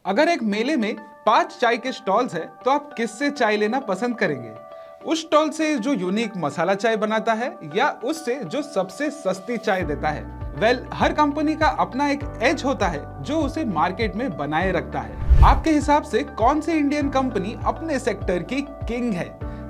अगर एक मेले में 5 चाय के स्टॉल्स है तो आप किससे चाय लेना पसंद करेंगे? उस स्टॉल से जो यूनिक मसाला चाय बनाता है या उससे जो सबसे सस्ती चाय देता है? हर कंपनी का अपना एक एज होता है जो उसे मार्केट में बनाए रखता है। आपके हिसाब से कौन सी इंडियन कंपनी अपने सेक्टर की किंग है?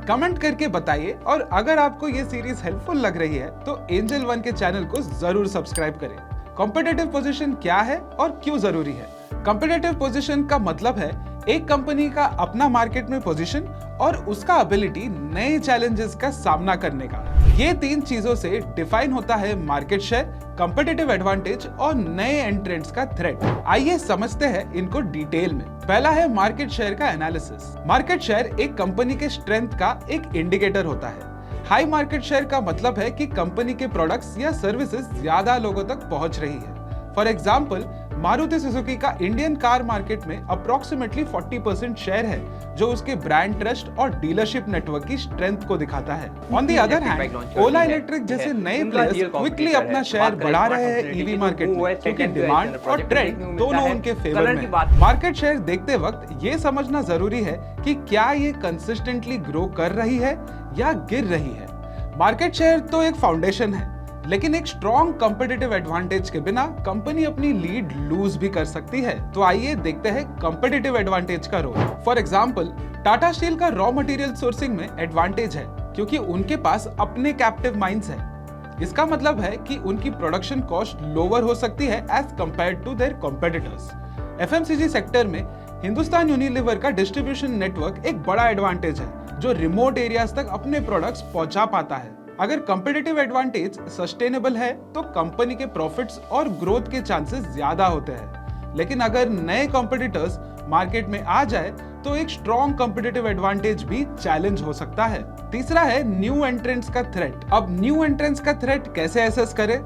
कमेंट करके बताइए। और अगर आपको ये सीरीज हेल्पफुल लग रही है तो एंजल वन के चैनल को जरूर सब्सक्राइब करें। कॉम्पिटिटिव पोजीशन क्या है और क्यों जरूरी है? कॉम्पिटिटिव पोजीशन का मतलब है एक कंपनी का अपना मार्केट में पोजीशन और उसका एबिलिटी नए चैलेंजेस का सामना करने का। ये तीन चीजों से डिफाइन होता है मार्केट शेयर, कॉम्पिटिटिव एडवांटेज और नए एंट्रेंट्स का थ्रेट। आइए समझते हैं इनको डिटेल में। पहला है मार्केट शेयर का एनालिसिस। मार्केट शेयर एक कंपनी के स्ट्रेंथ का एक इंडिकेटर होता है। हाई मार्केट शेयर का मतलब है कि कंपनी के प्रोडक्ट्स या सर्विसेज ज्यादा लोगों तक पहुंच रही है। फॉर एग्जाम्पल, मारुति सुजुकी का इंडियन कार मार्केट में अप्रोक्सीमेटली 40% शेयर है, जो उसके ब्रांड ट्रस्ट और डीलरशिप नेटवर्क की स्ट्रेंथ को दिखाता है। On the other hand, Ola electric जैसे नए प्लेयर्स क्विकली अपना शेयर बढ़ा रहे हैं ईवी मार्केट में, क्योंकि डिमांड और ट्रेंड दोनों उनके फेवर में। मार्केट शेयर देखते वक्त ये समझना जरूरी है कि क्या ये कंसिस्टेंटली ग्रो कर रही है या गिर रही है। मार्केट शेयर तो एक फाउंडेशन है, लेकिन एक स्ट्रॉन्ग कॉम्पिटिटिव एडवांटेज के बिना कंपनी अपनी लीड लूज भी कर सकती है। तो आइए देखते हैं कॉम्पिटिटिव एडवांटेज का रोल। फॉर एग्जांपल, टाटा स्टील का रॉ मटेरियल सोर्सिंग में एडवांटेज है क्योंकि उनके पास अपने कैप्टिव माइंस है। इसका मतलब है कि उनकी प्रोडक्शन कॉस्ट लोअर हो सकती है as compared to their competitors. FMCG sector में हिंदुस्तान यूनिलीवर का डिस्ट्रीब्यूशन नेटवर्क एक बड़ा एडवांटेज है, जो रिमोट एरियाज तक अपने प्रोडक्ट्स पहुंचा पाता है। अगर कॉम्पिटिटिव एडवांटेज सस्टेनेबल है तो कंपनी के प्रॉफिट्स और ग्रोथ के चांसेस ज्यादा होते हैं। लेकिन अगर नए कॉम्पिटिटर्स मार्केट में आ जाए तो एक स्ट्रॉन्ग कॉम्पिटिटिव एडवांटेज भी चैलेंज हो सकता है। तीसरा है न्यू एंट्रेंट्स का थ्रेट। अब न्यू एंट्रेंट्स का थ्रेट कैसे एसेस करें?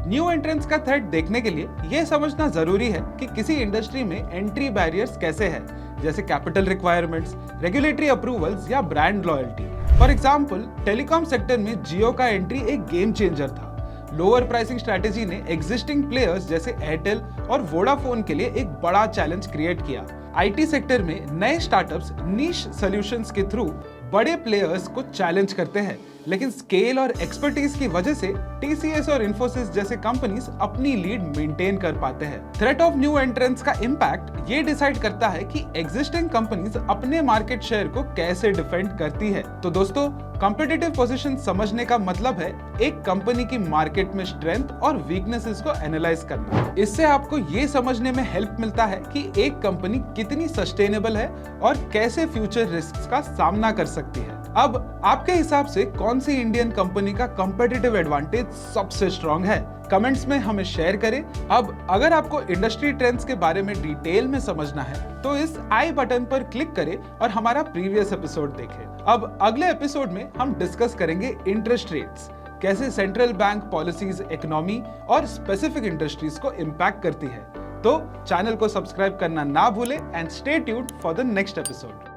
न्यू एंट्रेंट्स का थ्रेट देखने के लिए यह समझना जरूरी है कि किसी इंडस्ट्री में एंट्री बैरियर्स कैसे हैं, जैसे कैपिटल रिक्वायरमेंट्स, रेगुलेटरी अप्रूवल्स या brand loyalty. For example, telecom sector में जियो का एंट्री एक गेम चेंजर था। लोअर प्राइसिंग स्ट्रेटेजी ने एग्जिस्टिंग प्लेयर्स जैसे एयरटेल और वोडाफोन के लिए एक बड़ा चैलेंज क्रिएट किया। आईटी सेक्टर में नए स्टार्टअप्स नीश सॉल्यूशंस के थ्रू बड़े प्लेयर्स को चैलेंज करते हैं, लेकिन स्केल और एक्सपर्टीज की वजह से टीसीएस और इन्फोसिस जैसे कंपनीज अपनी लीड मेंटेन कर पाते हैं। थ्रेट ऑफ न्यू एंट्रेंट्स का इंपैक्ट ये डिसाइड करता है कि एग्जिस्टिंग कंपनीज अपने मार्केट शेयर को कैसे डिफेंड करती है। तो दोस्तों, कॉम्पिटिटिव पोजीशन समझने का मतलब है एक कंपनी की मार्केट में स्ट्रेंथ और वीकनेसेस को एनालाइज करना। इससे आपको ये समझने में हेल्प मिलता है कि एक कंपनी कितनी सस्टेनेबल है और कैसे फ्यूचर रिस्क का सामना कर सकती है। अब आपके हिसाब से कौन सी इंडियन कंपनी का कॉम्पिटिटिव एडवांटेज सबसे स्ट्रॉन्ग है? कमेंट्स में हमें शेयर करें। अब अगर आपको इंडस्ट्री ट्रेंड्स के बारे में डिटेल में समझना है तो इस आई बटन पर क्लिक करें और हमारा प्रीवियस एपिसोड देखें। अब अगले एपिसोड में हम डिस्कस करेंगे इंटरेस्ट रेट्स, कैसे सेंट्रल बैंक पॉलिसीज इकोनॉमी और स्पेसिफिक इंडस्ट्रीज को इम्पैक्ट करती है। तो चैनल को सब्सक्राइब करना ना भूलें and stay tuned for the next episode.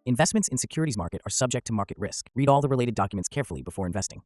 Investments in securities market are subject to market risk. Read all the related documents carefully before investing.